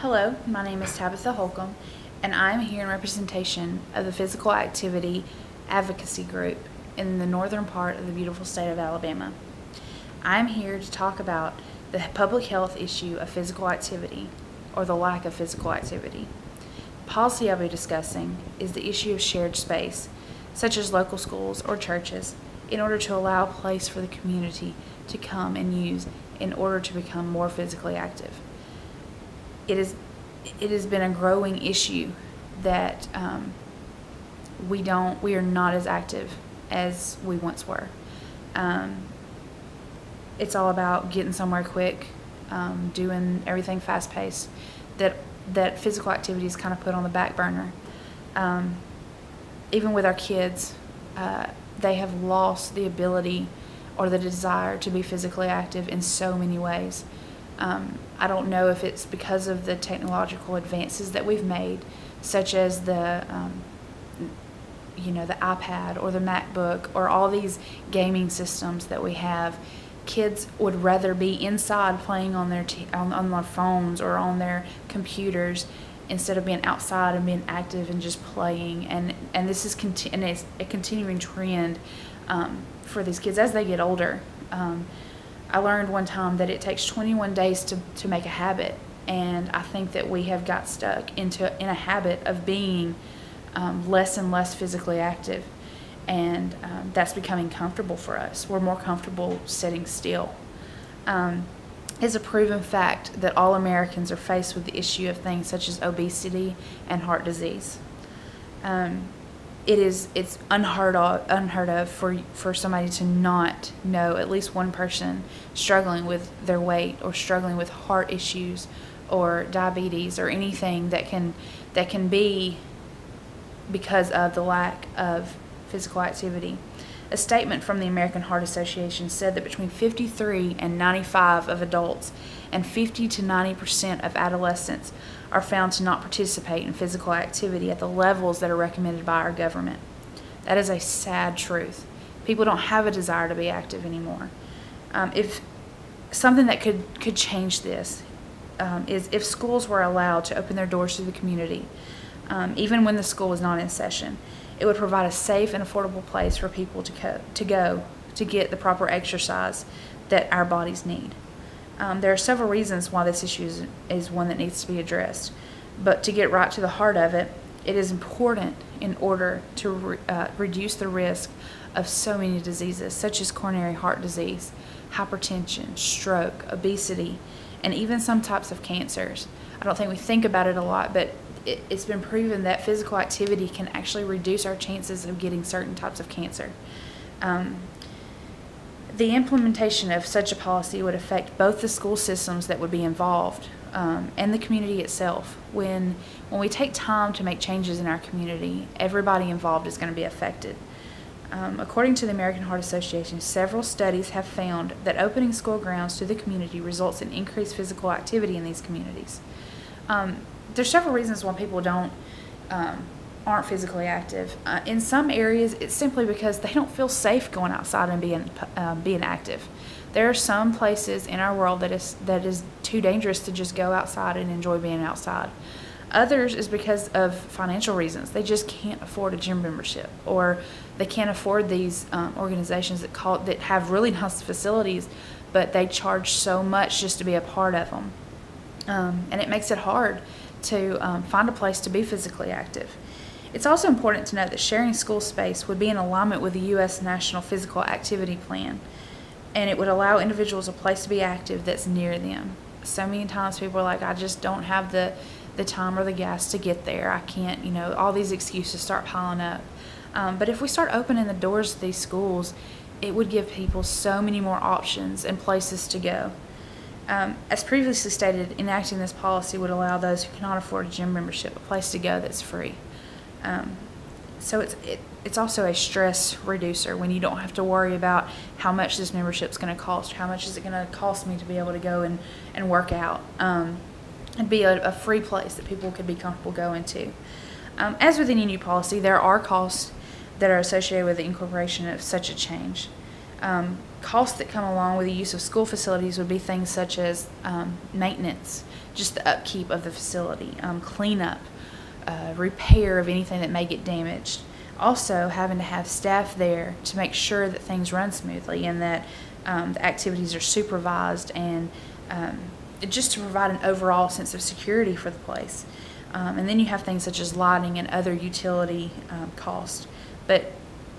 Hello, my name is Tabitha Holcomb, and I'm here in representation of the Physical Activity Advocacy Group in the northern part of the beautiful state of Alabama. I'm here to talk about the public health issue of physical activity, or the lack of physical activity. The policy I'll be discussing is the issue of shared space, such as local schools or churches, in order to allow a place for the community to come and use in order to become more physically active. It has been a growing issue that we are not as active as we once were. It's all about getting somewhere quick, doing everything fast paced. That physical activity is kind of put on the back burner. Even with our kids, they have lost the ability or the desire to be physically active in so many ways. I don't know if it's because of the technological advances that we've made, such as the iPad or the MacBook or all these gaming systems that we have. Kids would rather be inside playing on their on their phones or on their computers instead of being outside and being active and just playing. And this is it's a continuing trend for these kids as they get older. I learned one time that it takes 21 days to make a habit, and I think that we have got stuck in a habit of being less and less physically active, and that's becoming comfortable for us. We're more comfortable sitting still. It's a proven fact that all Americans are faced with the issue of things such as obesity and heart disease. It's unheard of for somebody to not know at least one person struggling with their weight or struggling with heart issues or diabetes or anything that can be because of the lack of physical activity. A statement from the American Heart Association said that between 53 and 95 of adults and 50 to 90% of adolescents are found to not participate in physical activity at the levels that are recommended by our government. That is a sad truth. People don't have a desire to be active anymore. If something that could change this is if schools were allowed to open their doors to the community, even when the school is not in session. It would provide a safe and affordable place for people to go to get the proper exercise that our bodies need. There are several reasons why this issue is one that needs to be addressed, but to get right to the heart of it, it is important in order to reduce the risk of so many diseases such as coronary heart disease, hypertension, stroke, obesity, and even some types of cancers. I don't think we think about it a lot, but it's been proven that physical activity can actually reduce our chances of getting certain types of cancer. The implementation of such a policy would affect both the school systems that would be involved and the community itself. When we take time to make changes in our community, everybody involved is going to be affected. According to the American Heart Association, several studies have found that opening school grounds to the community results in increased physical activity in these communities. There's several reasons why people aren't physically active. In some areas, it's simply because they don't feel safe going outside and being active. There are some places in our world that is too dangerous to just go outside and enjoy being outside. Others is because of financial reasons. They just can't afford a gym membership, or they can't afford these organizations that have really nice facilities, but they charge so much just to be a part of them, and it makes it hard to find a place to be physically active. It's also important to note that sharing school space would be in alignment with the U.S. National Physical Activity Plan, and it would allow individuals a place to be active that's near them. So many times people are like, I just don't have the time or the gas to get there. I can't, all these excuses start piling up. But if we start opening the doors to these schools, it would give people so many more options and places to go. As previously stated, enacting this policy would allow those who cannot afford a gym membership a place to go that's free. So it's also a stress reducer when you don't have to worry about how much this membership is going to cost, how much is it going to cost me to be able to go and work out. It'd be a free place that people could be comfortable going to. As with any new policy, there are costs that are associated with the incorporation of such a change. Costs that come along with the use of school facilities would be things such as maintenance, just the upkeep of the facility, cleanup, repair of anything that may get damaged. Also, having to have staff there to make sure that things run smoothly and that the activities are supervised, and just to provide an overall sense of security for the place. And then you have things such as lighting and other utility costs. But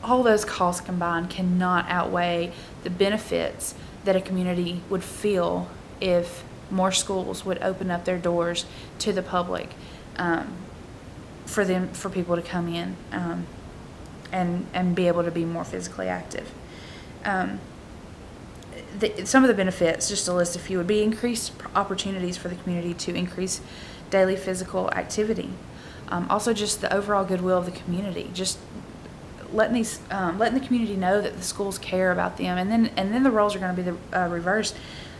all those costs combined cannot outweigh the benefits that a community would feel if more schools would open up their doors to the public, for people to come in and be able to be more physically active. Some of the benefits, just to list a few, would be increased opportunities for the community to increase daily physical activity. Also, just the overall goodwill of the community, just letting the community know that the schools care about them, and then the roles are going to be reversed.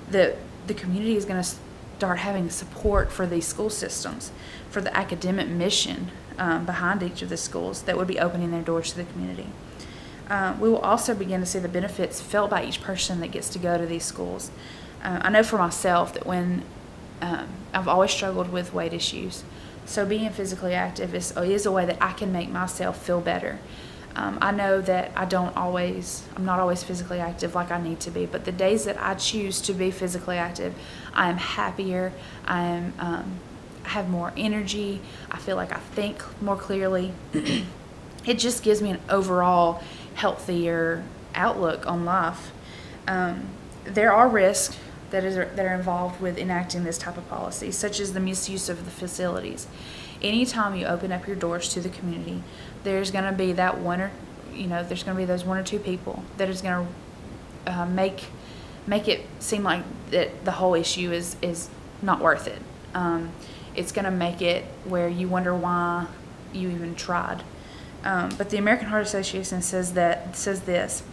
The community is going to start having support for these school systems, for the academic mission behind each of the schools that would be opening their doors to the community. We will also begin to see the benefits felt by each person that gets to go to these schools. I know for myself that when I've always struggled with weight issues, so being physically active is a way that I can make myself feel better. I know that I'm not always physically active like I need to be, but the days that I choose to be physically active, I am happier, I have more energy, I feel like I think more clearly. It just gives me an overall healthier outlook on life. There are risks that are involved with enacting this type of policy, such as the misuse of the facilities. Anytime you open up your doors to the community, there's going to be those one or two people that is going to make it seem like that the whole issue is not worth it. It's going to make it where you wonder why you even tried. But the American Heart Association says this: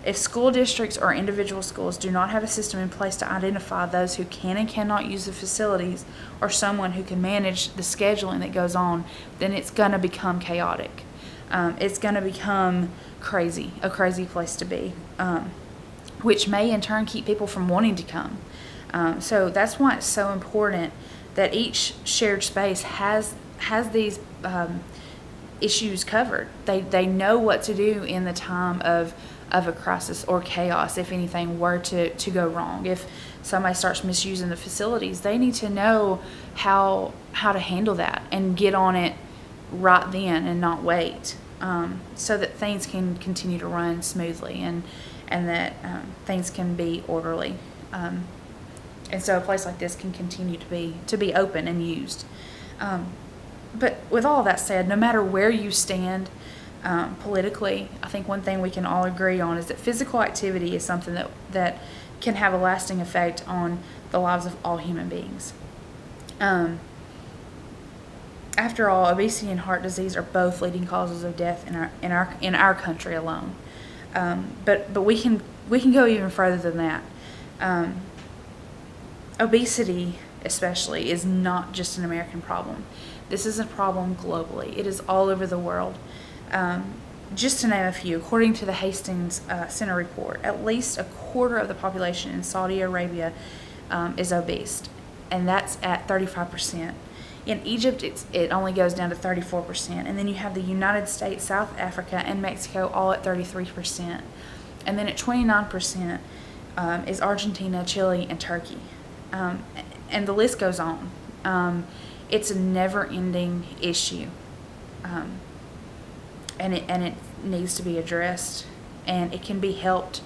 if school districts or individual schools do not have a system in place to identify those who can and cannot use the facilities, or someone who can manage the scheduling that goes on, then it's going to become chaotic. It's going to become a crazy place to be, which may in turn keep people from wanting to come. So that's why it's so important that each shared space has these issues covered. They know what to do in the time of a crisis or chaos. If anything were to go wrong, if somebody starts misusing the facilities, they need to know how to handle that and get on it right then and not wait, so that things can continue to run smoothly and that things can be orderly, and so a place like this can continue to be open and used. But with all that said, no matter where you stand politically, I think one thing we can all agree on is that physical activity is something that can have a lasting effect on the lives of all human beings. After all, obesity and heart disease are both leading causes of death in our country alone. But we can go even further than that. Obesity, especially, is not just an American problem. This is a problem globally. It is all over the world. Just to name a few, according to the Hastings Center report, at least a quarter of the population in Saudi Arabia is obese, and that's at 35%. In Egypt, it only goes down to 34%, and then you have the United States, South Africa, and Mexico all at 33%, and then at 29% is Argentina, Chile, and Turkey, and the list goes on. It's a never-ending issue, and it needs to be addressed, and it can be helped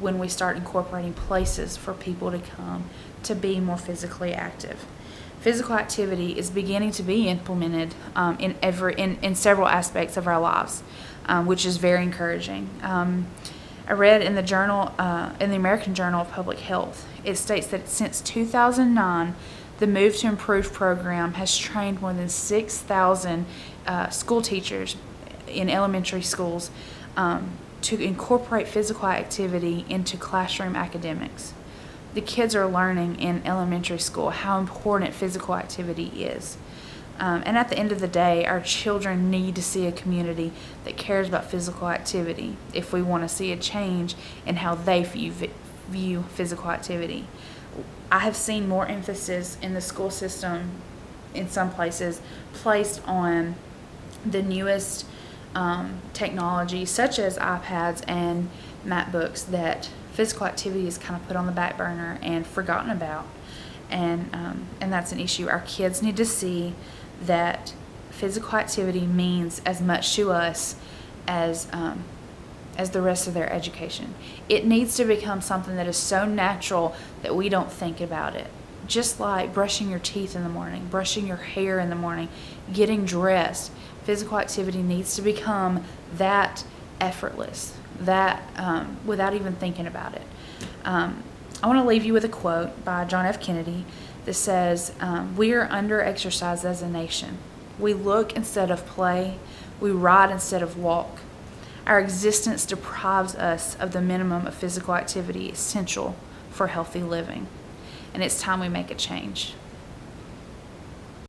when we start incorporating places for people to come to be more physically active. Physical activity is beginning to be implemented in several aspects of our lives, which is very encouraging. I read in the American Journal of Public Health, it states that since 2009, the Move to Improve program has trained more than 6,000 school teachers in elementary schools to incorporate physical activity into classroom academics. The kids are learning in elementary school how important physical activity is. And at the end of the day, our children need to see a community that cares about physical activity if we want to see a change in how they view physical activity. I have seen more emphasis in the school system in some places placed on the newest technology, such as iPads and MacBooks, that physical activity is kind of put on the back burner and forgotten about. And that's an issue. Our kids need to see that physical activity means as much to us as the rest of their education. It needs to become something that is so natural that we don't think about it. Just like brushing your teeth in the morning, brushing your hair in the morning, getting dressed. Physical activity needs to become that effortless, that without even thinking about it. I want to leave you with a quote by John F. Kennedy that says, "We are under-exercised as a nation. We look instead of play. We ride instead of walk. Our existence deprives us of the minimum of physical activity essential for healthy living." And it's time we make a change.